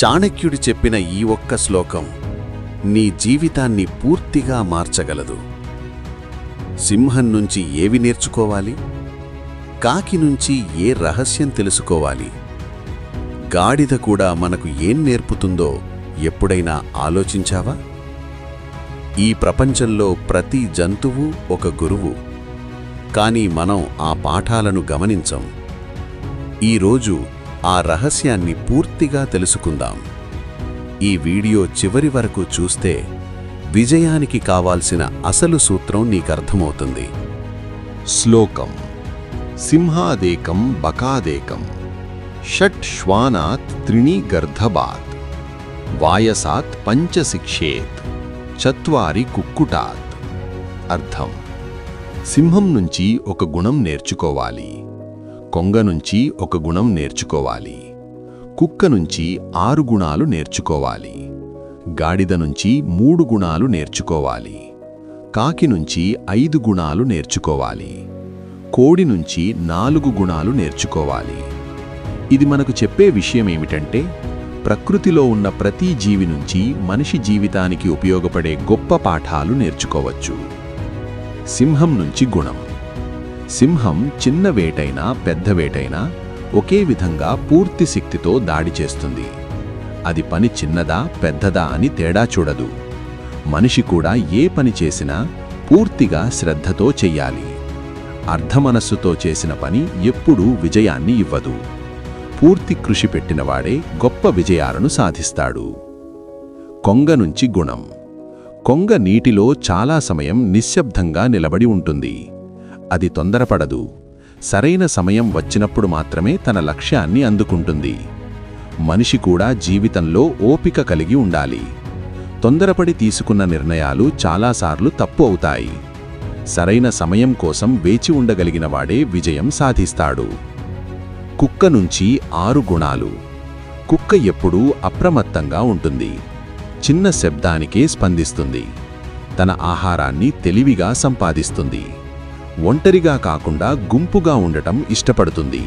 చాణక్యుడు చెప్పిన ఈ ఒక్క శ్లోకం నీ జీవితాన్ని పూర్తిగా మార్చగలదు. సింహం నుంచి ఏవి నేర్చుకోవాలి? కాకి నుంచి ఏ రహస్యం తెలుసుకోవాలి? గాడిద కూడా మనకు ఏం నేర్పుతుందో ఎప్పుడైనా ఆలోచించావా? ఈ ప్రపంచంలో ప్రతి జంతువు ఒక గురువు, కానీ మనం ఆ పాఠాలను గమనించం. ఈరోజు ఆ రహస్యాన్ని పూర్తిగా తెలుసుకుందాం. ఈ వీడియో చివరి వరకు చూస్తే విజయానికి కావాల్సిన అసలు సూత్రం నీకర్థమవుతుంది. శ్లోకం: సింహాదేకం బకాదేకం షట్ శ్వానాత్ త్రిణి గర్ధబాత్ వాయసాత్ పంచశిక్షేత్ చత్వారి కుక్కుటాత్. అర్థం: సింహం నుంచి ఒక గుణం నేర్చుకోవాలి, కొంగ నుంచి ఒక గుణం నేర్చుకోవాలి, కుక్క నుంచి 6 గుణాలు నేర్చుకోవాలి, గాడిద నుంచి 3 గుణాలు నేర్చుకోవాలి, కాకి నుంచి 5 గుణాలు నేర్చుకోవాలి, కోడి నుంచి 4 గుణాలు నేర్చుకోవాలి. ఇది మనకు చెప్పే విషయమేమిటంటే, ప్రకృతిలో ఉన్న ప్రతి జీవి నుంచి మనిషి జీవితానికి ఉపయోగపడే గొప్ప పాఠాలు నేర్చుకోవచ్చు. సింహం నుంచి గుణం: సింహం చిన్న వేటైనా పెద్ద వేటైనా ఒకే విధంగా పూర్తి శక్తితో దాడి చేస్తుంది. అది పని చిన్నదా పెద్దదా అని తేడా చూడదు. మనిషి కూడా ఏ పని చేసినా పూర్తిగా శ్రద్ధతో చెయ్యాలి. అర్ధమనస్సుతో చేసిన పని ఎప్పుడూ విజయాన్ని ఇవ్వదు. పూర్తి కృషి పెట్టినవాడే గొప్ప విజయాలను సాధిస్తాడు. కొంగ నుంచి గుణం: కొంగ నీటిలో చాలా సమయం నిశ్శబ్దంగా నిలబడి ఉంటుంది. అది తొందరపడదు. సరైన సమయం వచ్చినప్పుడు మాత్రమే తన లక్ష్యాన్ని అందుకుంటుంది. మనిషి కూడా జీవితంలో ఓపిక కలిగి ఉండాలి. తొందరపడి తీసుకున్న నిర్ణయాలు చాలాసార్లు తప్పు అవుతాయి. సరైన సమయం కోసం వేచి ఉండగలిగినవాడే విజయం సాధిస్తాడు. కుక్క నుంచి 6 గుణాలు: కుక్క ఎప్పుడూ అప్రమత్తంగా ఉంటుంది. చిన్న శబ్దానికే స్పందిస్తుంది. తన ఆహారాన్ని తెలివిగా సంపాదిస్తుంది. ఒంటరిగా కాకుండా గుంపుగా ఉండటం ఇష్టపడుతుంది.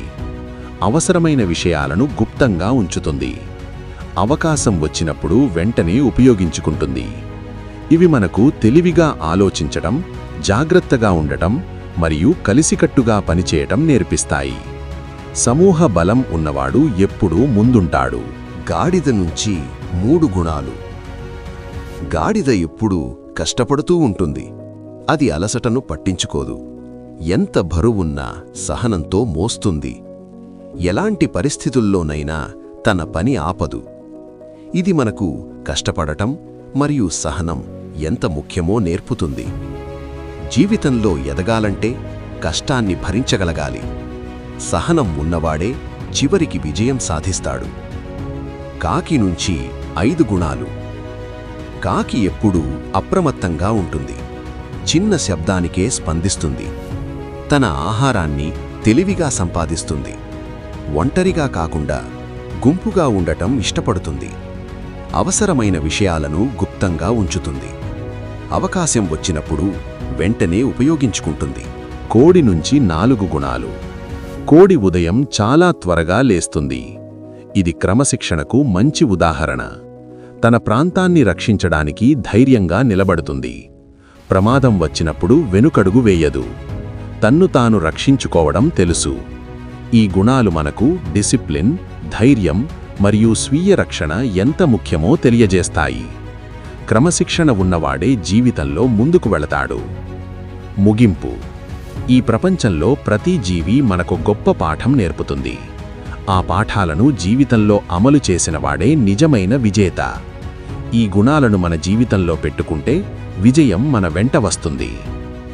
అవసరమైన విషయాలను గుప్తంగా ఉంచుతుంది. అవకాశం వచ్చినప్పుడు వెంటనే ఉపయోగించుకుంటుంది. ఇవి మనకు తెలివిగా ఆలోచించటం, జాగ్రత్తగా ఉండటం మరియు కలిసికట్టుగా పనిచేయటం నేర్పిస్తాయి. సమూహ బలం ఉన్నవాడు ఎప్పుడూ ముందుంటాడు. గాడిద నుంచి 3 గుణాలు: గాడిద ఎప్పుడూ కష్టపడుతూ ఉంటుంది. అది అలసటను పట్టించుకోదు. ఎంత బరువున్నా సహనంతో మోస్తుంది. ఎలాంటి పరిస్థితుల్లోనైనా తన పని ఆపదు. ఇది మనకు కష్టపడటం మరియు సహనం ఎంత ముఖ్యమో నేర్పుతుంది. జీవితంలో ఎదగాలంటే కష్టాన్ని భరించగలగాలి. సహనం ఉన్నవాడే చివరికి విజయం సాధిస్తాడు. కాకి నుంచి 5 గుణాలు: కాకి ఎప్పుడూ అప్రమత్తంగా ఉంటుంది. చిన్న శబ్దానికే స్పందిస్తుంది. తన ఆహారాన్ని తెలివిగా సంపాదిస్తుంది. ఒంటరిగా కాకుండా గుంపుగా ఉండటం ఇష్టపడుతుంది. అవసరమైన విషయాలను గుప్తంగా ఉంచుతుంది. అవకాశం వచ్చినప్పుడు వెంటనే ఉపయోగించుకుంటుంది. కోడి నుంచి 4 గుణాలు: కోడి ఉదయం చాలా త్వరగా లేస్తుంది. ఇది క్రమశిక్షణకు మంచి ఉదాహరణ. తన ప్రాంతాన్ని రక్షించడానికి ధైర్యంగా నిలబడుతుంది. ప్రమాదం వచ్చినప్పుడు వెనుకడుగు వేయదు. తన్ను తాను రక్షించుకోవడం తెలుసు. ఈ గుణాలు మనకు డిసిప్లిన్, ధైర్యం మరియు స్వీయ రక్షణ ఎంత ముఖ్యమో తెలియజేస్తాయి. క్రమశిక్షణ ఉన్నవాడే జీవితంలో ముందుకు వెళతాడు. ముగింపు: ఈ ప్రపంచంలో ప్రతి జీవి మనకు గొప్ప పాఠం నేర్పుతుంది. ఆ పాఠాలను జీవితంలో అమలు చేసినవాడే నిజమైన విజేత. ఈ గుణాలను మన జీవితంలో పెట్టుకుంటే విజయం మన వెంట వస్తుంది.